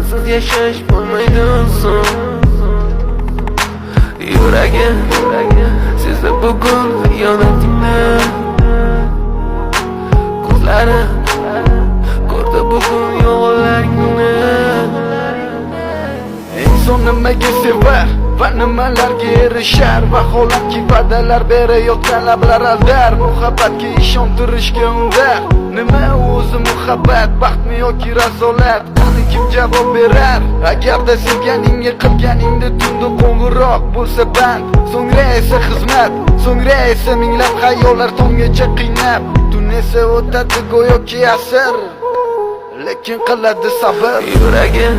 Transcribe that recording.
sensiz yashash bo'lmaydi inson. Yuragim sezdi bugun xiyonatingni, ko'zlari ko'rdi bugun yolg'onlaringni. Inson nimaga sevar va nimalarga erishar? Vaholanki va'dalar berayotgan lablar aldar. Muhabbatga ishontirishga undar. Nima o'zi muhabbat, baxtmi yoki razolat? Qani kim javob berar? Agarda sevganingga qilganingda tunda qo'ng'iroq bo'lsa band, so'ngra esa xizmat, so'ngra esa minglab xayollar tonggacha qiynab. Tun esa o'tadi go'yoki asr, lekin qiladi sabr. Yuragim